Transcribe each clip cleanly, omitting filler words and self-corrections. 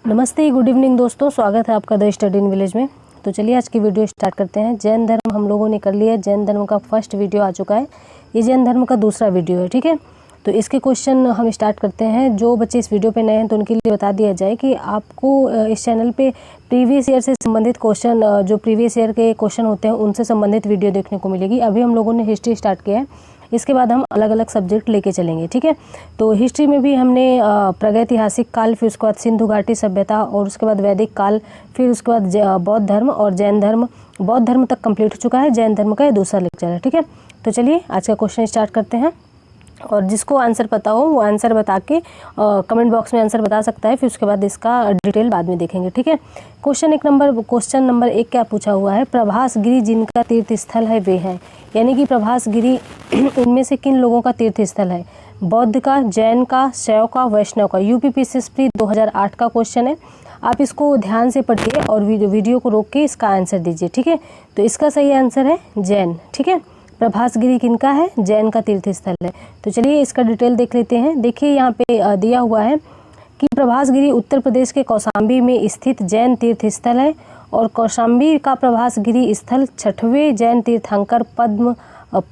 नमस्ते, good evening दोस्तों, स्वागत है आपका द स्टडी इन विलेज में। तो चलिए आज की वीडियो स्टार्ट करते हैं। जैन धर्म हम लोगों ने कर लिया है। जैन धर्म का फर्स्ट वीडियो आ चुका है, ये जैन धर्म का दूसरा वीडियो है। ठीक है, तो इसके क्वेश्चन हम स्टार्ट करते हैं। जो बच्चे इस वीडियो पे नए हैं तो उनके लिए बता दिया जाए कि आपको इस चैनल पे प्रीवियस ईयर से संबंधित क्वेश्चन, जो प्रीवियस ईयर के क्वेश्चन होते हैं उनसे संबंधित वीडियो देखने को मिलेगी। अभी हम लोगों ने हिस्ट्री स्टार्ट किया है, इसके बाद हम अलग अलग सब्जेक्ट लेके चलेंगे। ठीक है, तो हिस्ट्री में भी हमने प्रागैतिहासिक काल, फिर उसके बाद सिंधु घाटी सभ्यता, और उसके बाद वैदिक काल, फिर उसके बाद बौद्ध धर्म और जैन धर्म। बौद्ध धर्म तक कंप्लीट हो चुका है, जैन धर्म का ये दूसरा लेक्चर है। ठीक है, तो चलिए आज का क्वेश्चन स्टार्ट करते हैं। और जिसको आंसर पता हो वो आंसर बता के कमेंट बॉक्स में आंसर बता सकता है, फिर उसके बाद इसका डिटेल बाद में देखेंगे। ठीक है, क्वेश्चन नंबर 1 क्या पूछा हुआ है? प्रभास गिरी जिनका तीर्थ स्थल है वे हैं, यानी कि प्रभास गिरी इनमें से किन लोगों का तीर्थ स्थल है? बौद्ध का, जैन का, शैव का, वैष्णव का। यूपीपीएससी 2008 का क्वेश्चन है। आप इसको ध्यान से पढ़िए और वीडियो को रोक के इसका आंसर दीजिए। ठीक है, तो इसका सही आंसर है जैन। ठीक है, प्रभास गिरी किनका है? जैन का तीर्थ स्थल है। तो चलिए इसका डिटेल देख लेते हैं। देखिए यहाँ पे दिया हुआ है कि प्रभास गिरी उत्तर प्रदेश के कौशाम्बी में स्थित जैन तीर्थ स्थल है, और कौशाम्बी का प्रभास गिरी स्थल 6वें जैन तीर्थंकर पद्म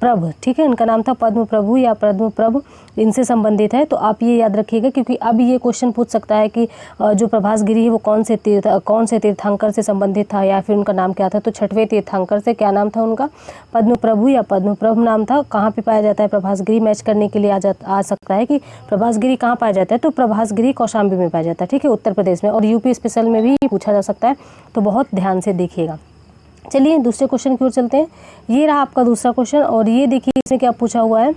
प्रभ, ठीक है, इनका नाम था पद्म प्रभु या पद्म प्रभ, इनसे संबंधित है। तो आप ये याद रखिएगा, क्योंकि अब ये क्वेश्चन पूछ सकता है कि जो प्रभास गिरी है वो कौन से तीर्थंकर से संबंधित था, या फिर उनका नाम क्या था। तो 6वें तीर्थंकर से क्या नाम था उनका? पद्म प्रभु या पद्म प्रभ नाम था। कहाँ पे पाया जाता है प्रभास गिरी? मैच करने के लिए आ सकता है कि प्रभास गिरी कहाँ पाया जाता है, तो प्रभास गिरी कौशाम्बी में पाया जाता है। ठीक है, उत्तर प्रदेश में, और यूपी स्पेशल में भी पूछा जा सकता है, तो बहुत ध्यान से देखिएगा। चलिए दूसरे क्वेश्चन की ओर चलते हैं। ये रहा आपका दूसरा क्वेश्चन, और ये देखिए इसमें क्या पूछा हुआ है।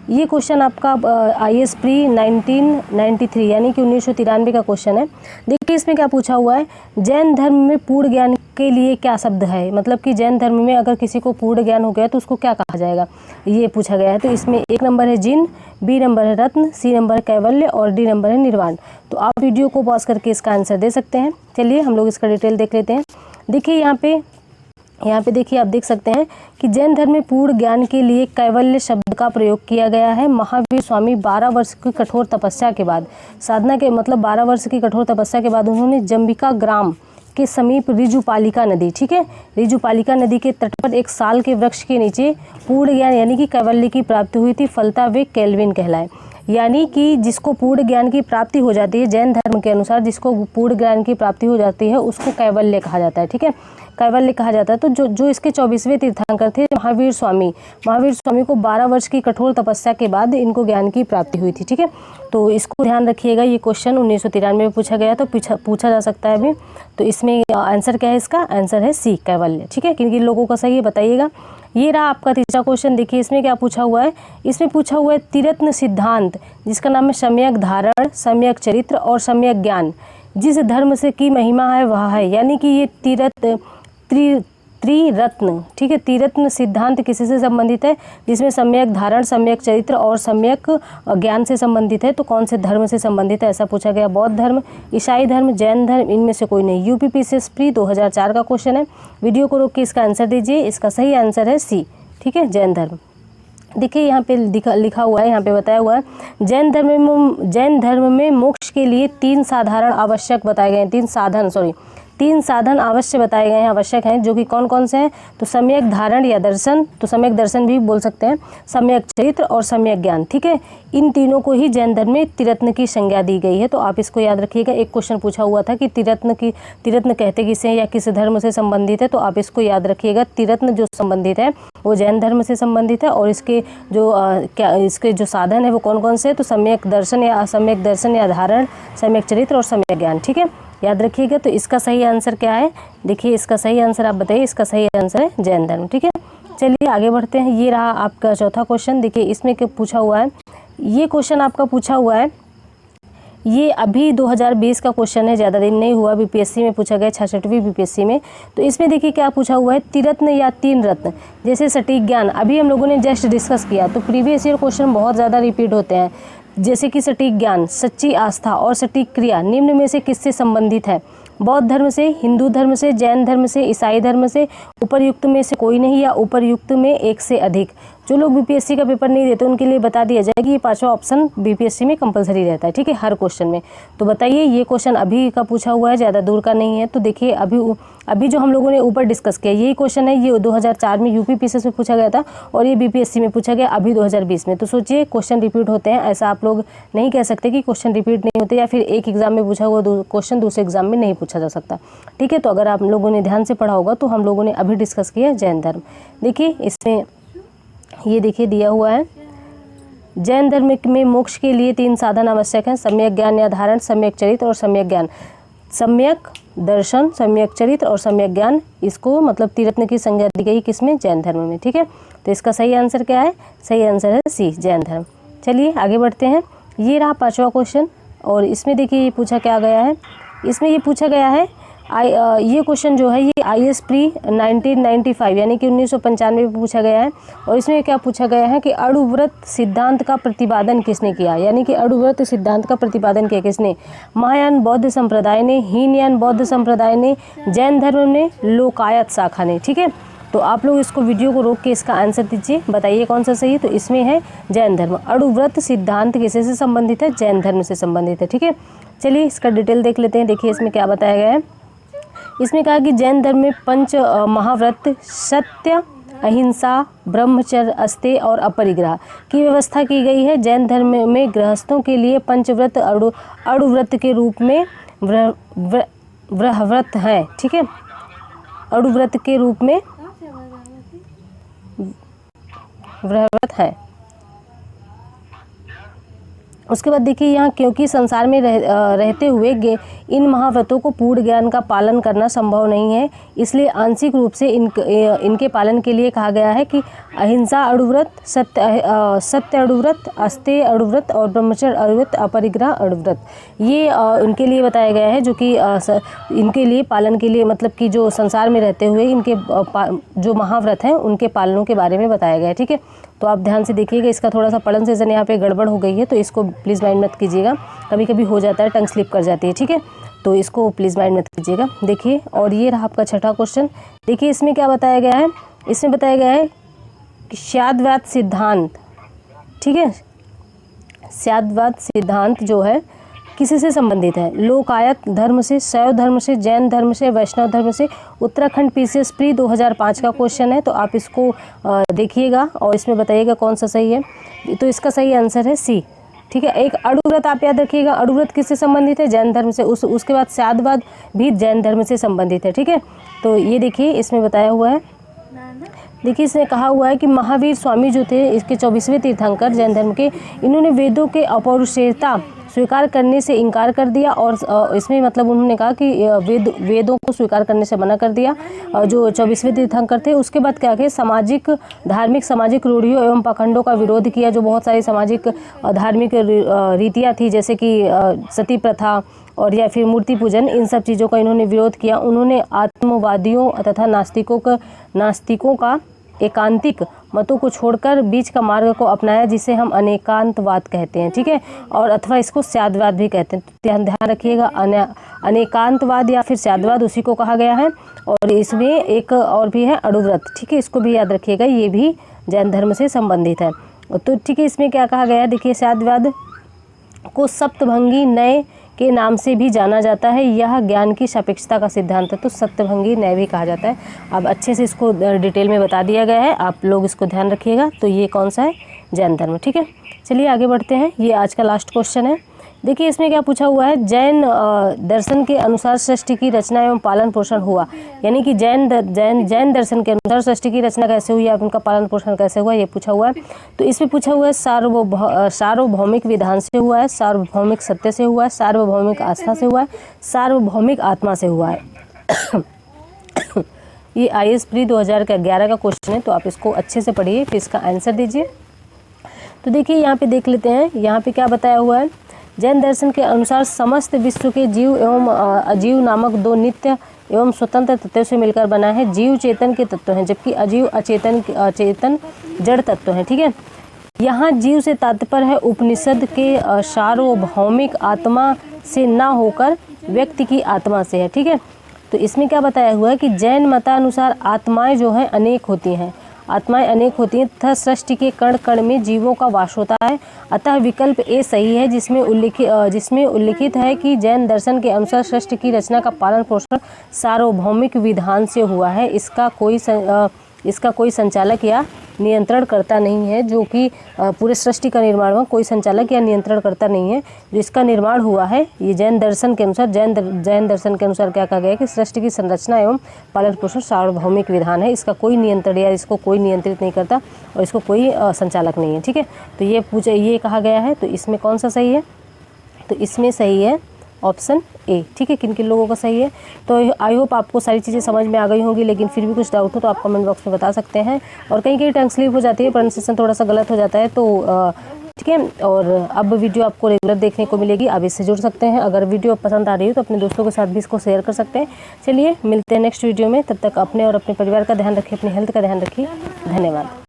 ये क्वेश्चन आपका IAS प्री 1993 यानी कि 1993 का क्वेश्चन है। देखिए इसमें क्या पूछा हुआ है। जैन धर्म में पूर्ण ज्ञान के लिए क्या शब्द है? मतलब कि जैन धर्म में अगर किसी को पूर्ण ज्ञान हो गया तो उसको क्या कहा जाएगा, ये पूछा गया है। तो इसमें 1 नंबर है जिन, B नंबर है रत्न, C नंबर है कैवल्य, और D नंबर है निर्वाण। तो आप वीडियो को पॉज करके इसका आंसर दे सकते हैं। चलिए हम लोग इसका डिटेल देख लेते हैं। देखिए यहाँ पे देखिए आप देख सकते हैं कि जैन धर्म में पूर्ण ज्ञान के लिए कैवल्य शब्द का प्रयोग किया गया है। महावीर स्वामी 12 वर्ष की कठोर तपस्या के बाद, साधना के मतलब 12 वर्ष की कठोर तपस्या के बाद उन्होंने जंबिका ग्राम के समीप ऋजुपालिका नदी, ठीक है, ऋजुपालिका नदी के तट पर एक साल के वृक्ष के नीचे पूर्ण ज्ञान यानी कि कैवल्य की प्राप्ति हुई थी। फलता वे केल्विन कहलाए। यानी कि जिसको पूर्ण ज्ञान की प्राप्ति हो जाती है, जैन धर्म के अनुसार जिसको पूर्ण ज्ञान की प्राप्ति हो जाती है उसको कैवल्य कहा जाता है। ठीक है, कैवल्य कहा जाता है। तो जो इसके 24वें तीर्थंकर थे महावीर स्वामी को 12 वर्ष की कठोर तपस्या के बाद इनको ज्ञान की प्राप्ति हुई थी। ठीक है, तो इसको ध्यान रखिएगा। ये क्वेश्चन 1993 में पूछा गया, तो पूछा जा सकता है अभी। तो इसमें आंसर क्या है? इसका आंसर है C कैवल्य। ठीक है, किन किन लोगों का सही है बताइएगा। ये रहा आपका तीसरा क्वेश्चन। देखिए इसमें क्या पूछा हुआ है। इसमें पूछा हुआ है त्रिरत्न सिद्धांत, जिसका नाम है सम्यक धारण, सम्यक चरित्र और सम्यक ज्ञान, जिस धर्म से की महिमा है वह है। यानी कि ये त्रिरत्न, ठीक है, त्रिरत्न सिद्धांत किसी से संबंधित है? जिसमें सम्यक धारण, सम्यक चरित्र और सम्यक ज्ञान से संबंधित है। तो कौन से धर्म से संबंधित है, ऐसा पूछा गया? बौद्ध धर्म, ईसाई धर्म, जैन धर्म, इनमें से कोई नहीं। यूपीपीएससी 2004 का क्वेश्चन है। वीडियो को रोक के इसका आंसर दीजिए। इसका सही आंसर है C, ठीक है, जैन धर्म। देखिए यहाँ पे लिखा हुआ है, यहाँ पे बताया हुआ है जैन धर्म में मोक्ष के लिए 3 साधारण आवश्यक बताए गए हैं। 3 साधन अवश्य बताए गए हैं, आवश्यक हैं, जो कि कौन कौन से हैं? तो सम्यक धारण या दर्शन, तो सम्यक दर्शन भी बोल सकते हैं, सम्यक चरित्र और सम्यक ज्ञान। ठीक है, इन तीनों को ही जैन धर्म में त्रिरत्न की संज्ञा दी गई है। तो आप इसको याद रखिएगा। एक क्वेश्चन पूछा हुआ था कि त्रिरत्न कहते किसे या किस धर्म से संबंधित है, तो आप इसको याद रखिएगा। त्रिरत्न जो संबंधित है वो जैन धर्म से संबंधित है, और इसके जो साधन है वो कौन कौन से है? तो सम्यक दर्शन या धारण, सम्यक चरित्र और सम्यक ज्ञान। ठीक है, याद रखिएगा। तो इसका सही आंसर क्या है? देखिए इसका सही आंसर आप बताइए। इसका सही आंसर है जैन धर्म। ठीक है, चलिए आगे बढ़ते हैं। ये रहा आपका चौथा क्वेश्चन। देखिए इसमें क्या पूछा हुआ है। ये क्वेश्चन आपका पूछा हुआ है, ये अभी 2020 का क्वेश्चन है, ज़्यादा दिन नहीं हुआ। बीपीएससी में पूछा गया, 66वीं बीपीएससी में। तो इसमें देखिए क्या पूछा हुआ है। त्रिरत्न या 3 रत्न, जैसे सटीक ज्ञान, अभी हम लोगों ने जस्ट डिस्कस किया। तो प्रीवियस ईयर क्वेश्चन बहुत ज़्यादा रिपीट होते हैं। जैसे कि सटीक ज्ञान, सच्ची आस्था और सटीक क्रिया निम्न में से किससे संबंधित है? बौद्ध धर्म से, हिंदू धर्म से, जैन धर्म से, ईसाई धर्म से, उपर्युक्त में से कोई नहीं या उपर्युक्त में एक से अधिक। जो लोग बीपीएससी का पेपर नहीं देते उनके लिए बता दिया जाए कि ये 5वां ऑप्शन बीपीएससी में कंपलसरी रहता है, ठीक है, हर क्वेश्चन में। तो बताइए, ये क्वेश्चन अभी का पूछा हुआ है, ज़्यादा दूर का नहीं है। तो देखिए अभी जो हम लोगों ने ऊपर डिस्कस किया यही क्वेश्चन है, ये 2004 में यूपी पीसीएस में पूछा गया था और ये बीपीएससी में पूछा गया अभी 2020 में। तो सोचिए क्वेश्चन रिपीट होते हैं, ऐसा आप लोग नहीं कह सकते कि क्वेश्चन रिपीट नहीं होते या फिर एक एग्जाम में पूछा हुआ क्वेश्चन दूसरे एग्जाम में नहीं पूछा जा सकता, ठीक है। तो अगर आप लोगों ने ध्यान से पढ़ा होगा तो हम लोगों ने अभी डिस्कस किया जैन धर्म। देखिए इसमें ये देखिए दिया हुआ है, जैन धर्म में मोक्ष के लिए 3 साधन आवश्यक हैं, सम्यक ज्ञान या धारण, सम्यक चरित्र और सम्यक ज्ञान। सम्यक दर्शन, सम्यक चरित्र और सम्यक ज्ञान, इसको मतलब त्रिरत्न की संज्ञा दी गई किसमें, जैन धर्म में, ठीक है। तो इसका सही आंसर क्या है, सही आंसर है सी, जैन धर्म। चलिए आगे बढ़ते हैं। ये रहा 5वां क्वेश्चन और इसमें देखिए ये पूछा क्या गया है, इसमें ये पूछा गया है ये क्वेश्चन जो है ये IAS प्री 1995 यानी कि 1995 में पूछा गया है। और इसमें क्या पूछा गया है कि अणुव्रत सिद्धांत का प्रतिपादन किसने किया, यानी कि अणुव्रत सिद्धांत का प्रतिपादन किया किसने, महायान बौद्ध संप्रदाय ने, हीनयान बौद्ध संप्रदाय ने, जैन धर्म ने, लोकायत शाखा ने, ठीक है। तो आप लोग इसको वीडियो को रोक के इसका आंसर दीजिए, बताइए कौन सा सही है। तो इसमें है जैन धर्म। अणुव्रत सिद्धांत किसे से संबंधित है, जैन धर्म से संबंधित है, ठीक है। चलिए इसका डिटेल देख लेते हैं। देखिए इसमें क्या बताया गया है, इसमें कहा कि जैन धर्म में 5 महाव्रत सत्य, अहिंसा, ब्रह्मचर्य, अस्तेय और अपरिग्रह की व्यवस्था की गई है। जैन धर्म में गृहस्थों के लिए पंचव्रत अणुव्रत के रूप में व्रत हैं, ठीक है, अणुव्रत के रूप में व्रत है। उसके बाद देखिए यहाँ, क्योंकि संसार में रहते हुए इन महाव्रतों को पूर्ण ज्ञान का पालन करना संभव नहीं है, इसलिए आंशिक रूप से इनके पालन के लिए कहा गया है कि अहिंसा अणुव्रत, सत्य अणुव्रत, अस्तेय अणुव्रत और ब्रह्मचर्य अणुव्रत, अपरिग्रह अणुव्रत, ये इनके लिए बताया गया है, जो कि इनके लिए पालन के लिए मतलब कि जो संसार में रहते हुए इनके जो महाव्रत हैं उनके पालनों के बारे में बताया गया है, ठीक है। तो आप ध्यान से देखिएगा, इसका थोड़ा सा पढ़न सेशन यहाँ पे गड़बड़ हो गई है तो इसको प्लीज़ माइंड मत कीजिएगा, कभी कभी हो जाता है, टंग स्लिप कर जाती है, ठीक है। तो इसको प्लीज़ माइंड मत कीजिएगा। देखिए और ये रहा आपका 6ठा क्वेश्चन। देखिए इसमें क्या बताया गया है, इसमें बताया गया है कि स्याद्वाद सिद्धांत, ठीक है, स्याद्वाद सिद्धांत जो है किसी से संबंधित है, लोकायत धर्म से, शैव धर्म से, जैन धर्म से, वैष्णव धर्म से। उत्तराखंड पीसीएस प्री 2005 का क्वेश्चन है, तो आप इसको देखिएगा और इसमें बताइएगा कौन सा सही है। तो इसका सही आंसर है सी, ठीक है। एक अणुव्रत आप याद रखिएगा, अणुव्रत किससे संबंधित है, जैन धर्म से। उसके बाद स्याद्वाद भी जैन धर्म से संबंधित है, ठीक है। तो ये देखिए इसमें बताया हुआ है, देखिए इसमें कहा हुआ है कि महावीर स्वामी जो थे इसके 24वें तीर्थंकर जैन धर्म के, इन्होंने वेदों के अपौरुषेयता स्वीकार करने से इनकार कर दिया और इसमें मतलब उन्होंने कहा कि वेदों को स्वीकार करने से मना कर दिया जो 24वें तीर्थंकर थे। उसके बाद क्या किया, सामाजिक धार्मिक सामाजिक रूढ़ियों एवं पाखंडों का विरोध किया, जो बहुत सारी सामाजिक धार्मिक रीतियाँ थी जैसे कि सती प्रथा और या फिर मूर्ति पूजन, इन सब चीज़ों का इन्होंने विरोध किया। उन्होंने आत्मवादियों तथा नास्तिकों का एकांतिक मतों को छोड़कर बीच का मार्ग को अपनाया, जिसे हम अनेकांतवाद कहते हैं, ठीक है, और अथवा इसको स्याद्वाद भी कहते हैं। तो ध्यान रखिएगा, अनेकांतवाद या फिर स्याद्वाद उसी को कहा गया है। और इसमें एक और भी है अणुव्रत, ठीक है, इसको भी याद रखिएगा, ये भी जैन धर्म से संबंधित है। तो ठीक है, इसमें क्या कहा गया है, देखिए स्याद्वाद को सप्तभंगी न्याय के नाम से भी जाना जाता है, यह ज्ञान की सापेक्षता का सिद्धांत है। तो सप्तभंगी न्याय भी कहा जाता है। अब अच्छे से इसको डिटेल में बता दिया गया है, आप लोग इसको ध्यान रखिएगा। तो ये कौन सा है, जैन धर्म, ठीक है। चलिए आगे बढ़ते हैं, ये आज का लास्ट क्वेश्चन है। देखिए इसमें क्या पूछा हुआ है, जैन दर्शन के अनुसार सृष्टि की रचना एवं पालन पोषण हुआ, यानी कि जैन दर्शन के अनुसार सृष्टि की रचना कैसे हुई, उनका पालन पोषण कैसे हुआ, ये पूछा हुआ है। तो इसमें पूछा हुआ है सार्वभौमिक विधान से हुआ है, सार्वभौमिक सत्य से हुआ है, सार्वभौमिक आस्था से हुआ है, सार्वभौमिक आत्मा से हुआ है। ये IAS प्री 2011 का क्वेश्चन है, तो आप इसको अच्छे से पढ़िए फिर इसका आंसर दीजिए। तो देखिए यहाँ पे देख लेते हैं, यहाँ पे क्या बताया हुआ है, जैन दर्शन के अनुसार समस्त विश्व के जीव एवं अजीव नामक 2 नित्य एवं स्वतंत्र तत्वों से मिलकर बना है। जीव चेतन के तत्व हैं, जबकि अजीव अचेतन जड़ तत्व हैं, ठीक है। यहाँ जीव से तात्पर्य है उपनिषद के सार्वभौमिक आत्मा से ना होकर व्यक्ति की आत्मा से है। ठीक है, तो इसमें क्या बताया हुआ है कि जैन मतानुसार आत्माएं जो हैं अनेक होती हैं, आत्माएं अनेक होती हैं तथा सृष्टि के कण कण में जीवों का वास होता है। अतः विकल्प ए सही है, जिसमें उल्लिखित है कि जैन दर्शन के अनुसार सृष्टि की रचना का पालन पोषण सार्वभौमिक विधान से हुआ है। इसका कोई संचालक या नियंत्रण करता नहीं है, जो कि पूरे सृष्टि का निर्माण हुआ, कोई संचालक या नियंत्रण करता नहीं है। जो इसका निर्माण हुआ है ये जैन दर्शन के अनुसार, जैन दर्शन के अनुसार क्या कहा गया है कि सृष्टि की संरचना एवं पालन पोषण सार्वभौमिक विधान है। इसका कोई नियंत्रण या इसको कोई नियंत्रित नहीं करता और इसको कोई संचालक नहीं है। ठीक है, तो ये कहा गया है। तो इसमें कौन सा सही है? तो इसमें सही है ऑप्शन ए। ठीक है, किन किन लोगों का सही है? तो आई होप आपको सारी चीज़ें समझ में आ गई होंगी, लेकिन फिर भी कुछ डाउट हो तो आप कमेंट बॉक्स में बता सकते हैं। और कहीं टंग स्लिप हो जाती है, प्रोनाउंसिएशन थोड़ा सा गलत हो जाता है, तो ठीक है। और अब वीडियो आपको रेगुलर देखने को मिलेगी, आप इससे जुड़ सकते हैं। अगर वीडियो पसंद आ रही है तो अपने दोस्तों के साथ भी इसको शेयर कर सकते हैं। चलिए मिलते हैं नेक्स्ट वीडियो में, तब तक अपने और अपने परिवार का ध्यान रखिए, अपनी हेल्थ का ध्यान रखिए। धन्यवाद।